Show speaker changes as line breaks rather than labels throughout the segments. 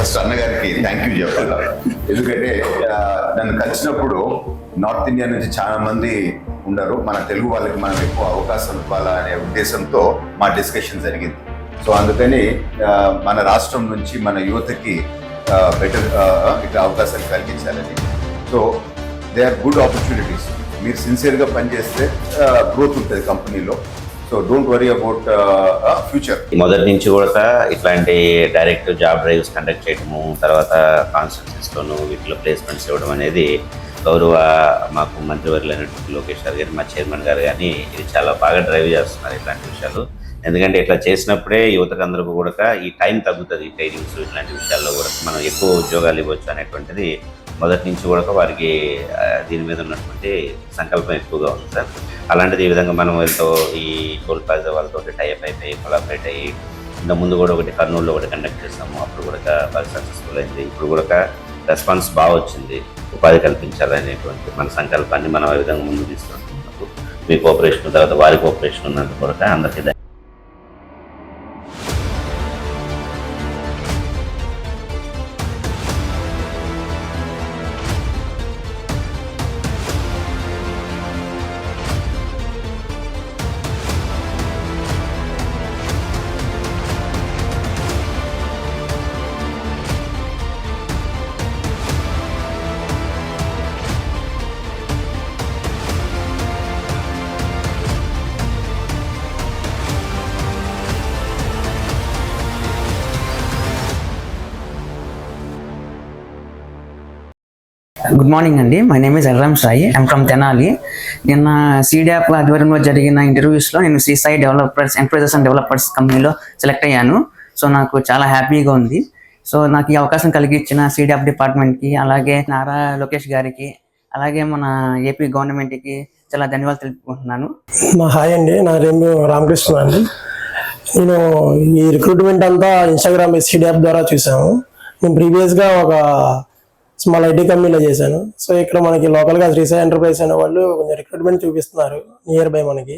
First అన్నగారికి thank you చెప్పాలి. ఎందుకంటే నన్ను కలిసినప్పుడు నార్త్ ఇండియా నుంచి చాలా మంది ఉన్నారు, మన తెలుగు వాళ్ళకి మనం ఎక్కువ అవకాశం ఇవ్వాలనే ఉద్దేశంతో మా డిస్కషన్ జరిగింది. సో అందుకని మన రాష్ట్రం నుంచి మన యువతకి బెటర్ ఇట్లా అవకాశాలు కలిగించాలని. So they are good opportunities. మీరు సిన్సియర్గా పనిచేస్తే గ్రోత్ ఉంటుంది కంపెనీలో. So don't worry about future.
మొదటి నుంచి కూడా ఇట్లాంటి డైరెక్ట్ జాబ్ డ్రైవ్స్ కండక్ట్ చేయడము, తర్వాత కాన్స్టిట్యూన్సీస్లోను వీటిలో ప్లేస్మెంట్స్ ఇవ్వడం అనేది గౌరవ మాకు మంత్రివర్యులైనటువంటి లోకేష్ గారు, మా చైర్మన్ గారు కానీ ఇది చాలా బాగా డ్రైవ్ చేస్తున్నారు ఇట్లాంటి విషయాలు. ఎందుకంటే ఇట్లా చేసినప్పుడే యువతకు అందరికీ కూడా ఈ టైం తగ్గుతుంది. ట్రైనింగ్స్ ఇట్లాంటి విషయాల్లో కూడా మనం ఎక్కువ ఉద్యోగాలు ఇవ్వచ్చు అనేటువంటిది మొదటి నుంచి కూడా వారికి దీని మీద ఉన్నటువంటి సంకల్పం ఎక్కువగా ఉంది సార్. అలాంటిది ఈ విధంగా మనం వీళ్ళతో ఈ టోల్ ప్లాజా వాళ్ళతో టైఅప్ అయిపోయి కొలాబరేట్ అయ్యి ఇంత ముందు కూడా ఒకటి కర్నూలులో ఒకటి కండక్ట్ చేస్తాము. అప్పుడు కూడా బాగా సక్సెస్ఫుల్ అయింది. ఇప్పుడు కూడా రెస్పాన్స్ బాగా వచ్చింది. ఉపాధి కల్పించాలనేటువంటి మన సంకల్పాన్ని మనం ఆ విధంగా ముందు తీసుకుంటున్నందుకు మీ కోఆపరేషన్, తర్వాత వారి కోఆపరేషన్ ఉన్నందుకు కూడా అందరికీ
గుడ్ మార్నింగ్ అండి. My name is Elram Sai. I'm from Tenali. నిన్న సీడాప్ ఆధ్వర్యంలో జరిగిన ఇంటర్వ్యూస్లో నేను సిసాయి డెవలపర్స్ ఎంటర్ప్రైజెస్ అండ్ డెవలపర్స్ కంపెనీలో సెలెక్ట్ అయ్యాను. సో నాకు చాలా హ్యాపీగా ఉంది. సో నాకు ఈ అవకాశం కలిగించిన సీడాప్ డిపార్ట్మెంట్కి, అలాగే నారా లోకేష్ గారికి, అలాగే మన ఏపీ గవర్నమెంట్కి చాలా ధన్యవాదాలు తెలుపుకుంటున్నాను.
హాయ్ అండి, నా పేరు రామకృష్ణ అండి. నేను ఈ రిక్రూట్మెంట్ అంతా ఇన్స్టాగ్రామ్ సీడాప్ ద్వారా చూసాము. నేను ప్రీవియస్గా ఒక స్మాల్ ఐటీ కంపెనీలో చేశాను. సో ఇక్కడ మనకి లోకల్గా శ్రీసాయి ఎంటర్ప్రైజ్ అనే వాళ్ళు కొంచెం రిక్రూట్మెంట్ చూపిస్తున్నారు నియర్ బై. మనకి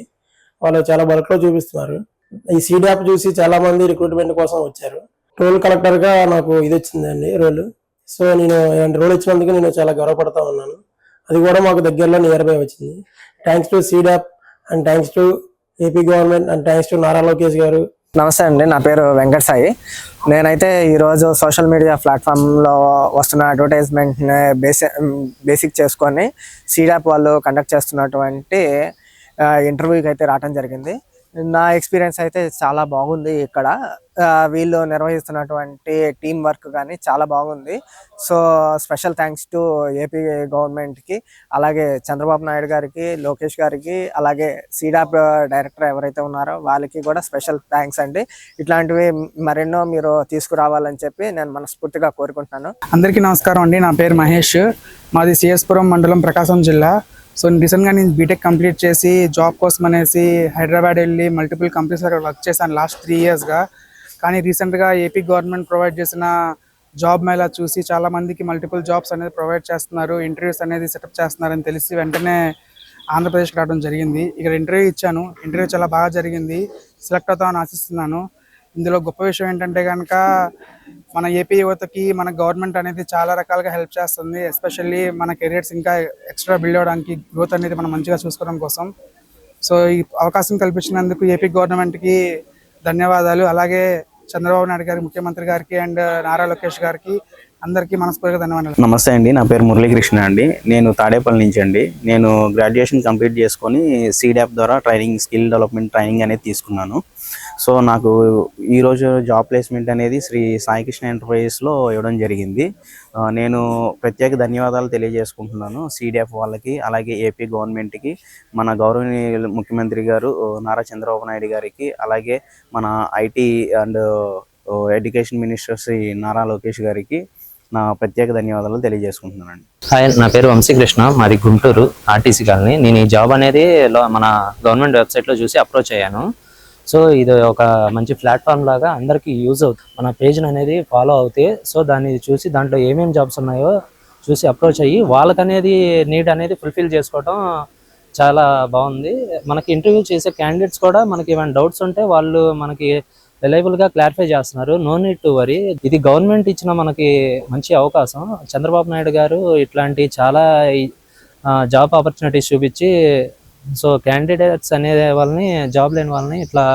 వాళ్ళు చాలా బల్క్లో చూపిస్తున్నారు. ఈ సీడాప్ చూసి చాలా మంది రిక్రూట్మెంట్ కోసం వచ్చారు. రోల్ కలెక్టర్గా నాకు ఇది వచ్చిందండి రోల్. సో నేను రోల్ ఇచ్చినందుకు నేను చాలా గర్వపడతా ఉన్నాను. అది కూడా మాకు దగ్గరలో నియర్ బై వచ్చింది. Thanks to SEEDAP and thanks to AP government and thanks to Nara Lokesh గారు.
నమస్తే అండి, నా పేరు వెంకట సాయి. నేనైతే ఈరోజు సోషల్ మీడియా ప్లాట్ఫామ్లో వస్తున్న అడ్వర్టైజ్మెంట్ని బేసిక్ చేసుకొని సీడాప్ వాళ్ళు కండక్ట్ చేస్తున్నటువంటి ఇంటర్వ్యూకి అయితే రావడం జరిగింది. నా ఎక్స్పీరియన్స్ అయితే చాలా బాగుంది. ఇక్కడ వీళ్ళు నిర్వహిస్తున్నటువంటి టీం వర్క్ కానీ చాలా బాగుంది. So special thanks to AP గవర్నమెంట్కి, అలాగే చంద్రబాబు నాయుడు గారికి, లోకేష్ గారికి, అలాగే సీడాప్ డైరెక్టర్ ఎవరైతే ఉన్నారో వాళ్ళకి కూడా స్పెషల్ థ్యాంక్స్ అండి. ఇట్లాంటివి మరెన్నో మీరు తీసుకురావాలని చెప్పి నేను మనస్ఫూర్తిగా కోరుకుంటున్నాను.
అందరికీ నమస్కారం అండి. నా పేరు మహేష్. మాది సిఎస్పురం మండలం, ప్రకాశం జిల్లా. సో రీసెంట్గా నేను బీటెక్ కంప్లీట్ చేసి జాబ్ కోసం అనేసి హైదరాబాద్ వెళ్ళి మల్టిపుల్ కంపెనీస్ అక్కడ వర్క్ చేశాను లాస్ట్ 3 yearsగా. కానీ రీసెంట్గా ఏపీ గవర్నమెంట్ ప్రొవైడ్ చేసిన జాబ్ మేళా చూసి చాలామందికి మల్టిపుల్ జాబ్స్ అనేది ప్రొవైడ్ చేస్తున్నారు, ఇంటర్వ్యూస్ అనేది సెటప్ చేస్తున్నారని తెలిసి వెంటనే ఆంధ్రప్రదేశ్కి రావడం జరిగింది. ఇక్కడ ఇంటర్వ్యూ ఇచ్చాను. ఇంటర్వ్యూ చాలా బాగా జరిగింది. సెలెక్ట్ అవుతామని ఆశిస్తున్నాను. ఇందులో గొప్ప విషయం ఏంటంటే కనుక మన ఏపీ యువతకి మన గవర్నమెంట్ అనేది చాలా రకాలుగా హెల్ప్ చేస్తుంది. ఎస్పెషల్లీ మన కెరియర్స్ ఇంకా ఎక్స్ట్రా బిల్డ్ అవ్వడానికి, గ్రోత్ అనేది మనం మంచిగా చూసుకోవడం కోసం. సో ఈ అవకాశం కల్పించినందుకు ఏపీ గవర్నమెంట్కి ధన్యవాదాలు. అలాగే చంద్రబాబు నాయుడు గారికి, ముఖ్యమంత్రి గారికి అండ్ నారా లోకేష్ గారికి అందరికీ మనస్ఫూర్తిగా ధన్యవాదాలు.
నమస్తే అండి, నా పేరు మురళీకృష్ణ అండి. నేను తాడేపల్లి నుంచి అండి. నేను గ్రాడ్యుయేషన్ కంప్లీట్ చేసుకొని సీడాప్ ద్వారా స్కిల్ డెవలప్మెంట్ ట్రైనింగ్ అనేది తీసుకున్నాను. సో నాకు ఈరోజు జాబ్ ప్లేస్మెంట్ అనేది శ్రీ సాయికృష్ణ ఎంటర్ప్రైజెస్లో ఇవ్వడం జరిగింది. నేను ప్రత్యేక ధన్యవాదాలు తెలియజేసుకుంటున్నాను సీడాప్ వాళ్ళకి, అలాగే ఏపీ గవర్నమెంట్కి, మన గౌరవనీయ ముఖ్యమంత్రి గారు నారా చంద్రబాబు నాయుడు గారికి, అలాగే మన IT and education minister Shri Nara Lokesh గారికి నా ప్రత్యేక ధన్యవాదాలు తెలియజేసుకుంటున్నానండి.
హాయ్, నా పేరు వంశీకృష్ణ, మాది గుంటూరు ఆర్టీసీ కాలనీ. నేను ఈ జాబ్ అనేది మన గవర్నమెంట్ వెబ్సైట్లో చూసి అప్రోచ్ అయ్యాను. సో ఇది ఒక మంచి ప్లాట్ఫామ్ లాగా అందరికీ యూజ్ అవుతుంది. మన పేజ్ని అనేది ఫాలో అవుతే సో దాన్ని చూసి దాంట్లో ఏమేమి జాబ్స్ ఉన్నాయో చూసి అప్రోచ్ అయ్యి వాళ్ళకనేది నీడ్ అనేది ఫుల్ఫిల్ చేసుకోవడం చాలా బాగుంది. మనకి ఇంటర్వ్యూ చేసే క్యాండిడేట్స్ కూడా మనకి ఏమైనా డౌట్స్ ఉంటే వాళ్ళు మనకి రిలయబుల్గా క్లారిఫై చేస్తున్నారు. No need to worry. ఇది గవర్నమెంట్ ఇచ్చిన మనకి మంచి అవకాశం. చంద్రబాబు నాయుడు గారు ఇట్లాంటి చాలా జాబ్ ఆపర్చునిటీస్ చూపించి సో క్యాండిడేట్స్ అనే వాళ్ళని, జాబ్ లేని వాళ్ళని ఇట్లా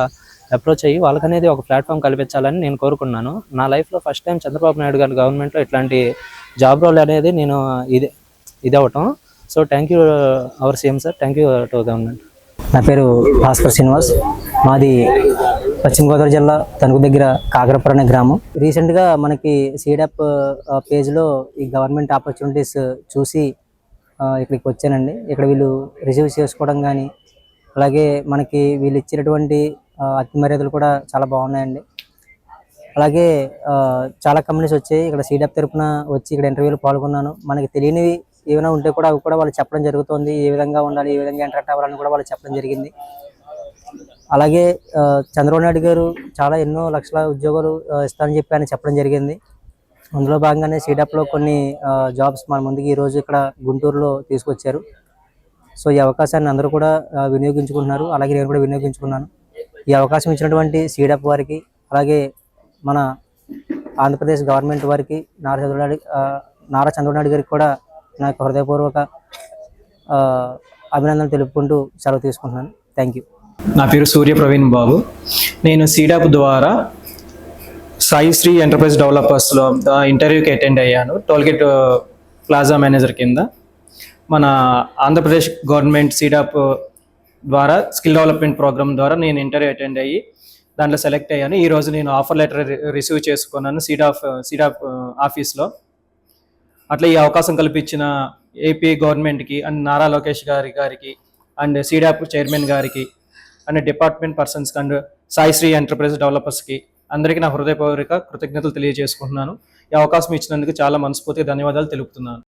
అప్రోచ్ అయ్యి వాళ్ళకనేది ఒక ప్లాట్ఫామ్ కల్పించాలని నేను కోరుకున్నాను. నా లైఫ్లో ఫస్ట్ టైం చంద్రబాబు నాయుడు గారి గవర్నమెంట్లో ఇట్లాంటి జాబ్ రోల్ అనేది నేను ఇది అవ్వటం. So thank you our CM sir, thank you to government.
నా పేరు భాస్కర్ శ్రీనివాస్. మాది పశ్చిమ గోదావరి జిల్లా తణుకు దగ్గర కాకరపురం అనే గ్రామం. రీసెంట్గా మనకి సీడప్ పేజ్లో ఈ గవర్నమెంట్ ఆపర్చునిటీస్ చూసి ఇక్కడికి వచ్చానండి. ఇక్కడ వీళ్ళు రిసీవ్ చేసుకోవడం కానీ, అలాగే మనకి వీళ్ళు ఇచ్చినటువంటి అతి మర్యాదలు కూడా చాలా బాగున్నాయండి. అలాగే చాలా కంపెనీస్ వచ్చాయి ఇక్కడ సీడప్ తరపున వచ్చి ఇక్కడ ఇంటర్వ్యూలో పాల్గొన్నాను. మనకి తెలియనివి ఏమైనా ఉంటే కూడా అవి కూడా వాళ్ళు చెప్పడం జరుగుతుంది. ఏ విధంగా ఉండాలి, ఏ విధంగా ఇంటరాక్ట్ అవ్వాలని కూడా వాళ్ళు చెప్పడం జరిగింది. అలాగే చంద్రబాబు నాయుడు గారు చాలా ఎన్నో లక్షల ఉద్యోగాలు ఇస్తానని చెప్పి ఆయన చెప్పడం జరిగింది. అందులో భాగంగానే సీడప్లో కొన్ని జాబ్స్ మన ముందుకి ఈరోజు ఇక్కడ గుంటూరులో తీసుకొచ్చారు. సో ఈ అవకాశాన్ని అందరూ కూడా వినియోగించుకుంటున్నారు. అలాగే నేను కూడా వినియోగించుకున్నాను. ఈ అవకాశం ఇచ్చినటువంటి సీడప్ వారికి, అలాగే మన ఆంధ్రప్రదేశ్ గవర్నమెంట్ వారికి, నారా చంద్రబాబు నాయుడు గారికి కూడా నా యొక్క హృదయపూర్వక అభినందనలు తెలుపుకుంటూ సెలవు తీసుకుంటున్నాను. Thank you.
నా పేరు సూర్య ప్రవీణ్ బాబు. నేను సీడప్ ద్వారా సాయిశ్రీ ఎంటర్ప్రైజ్ డెవలపర్స్లో ఇంటర్వ్యూకి అటెండ్ అయ్యాను. టోల్గేట్ ప్లాజా మేనేజర్ కింద. మన ఆంధ్రప్రదేశ్ గవర్నమెంట్ సీడప్ ద్వారా స్కిల్ డెవలప్మెంట్ ప్రోగ్రామ్ ద్వారా నేను ఇంటర్వ్యూ అటెండ్ అయ్యి దాంట్లో సెలెక్ట్ అయ్యాను. ఈరోజు నేను ఆఫర్ లెటర్ రిసీవ్ చేసుకున్నాను సీడప్ ఆఫీస్లో. అట్లా ఈ అవకాశం కల్పించిన ఏపీ గవర్నమెంట్కి అండ్ నారా లోకేష్ గారికి అండ్ సీడప్ చైర్మన్ గారికి అండ్ డిపార్ట్మెంట్ పర్సన్స్కి అండ్ సాయిశ్రీ ఎంటర్ప్రైజ్ డెవలపర్స్కి అందరికీ నా హృదయపూర్వక కృతజ్ఞతలు తెలియజేసుకుంటున్నాను. ఈ అవకాశం ఇచ్చినందుకు చాలా మనస్ఫూర్తిగా ధన్యవాదాలు తెలుపుతున్నాను.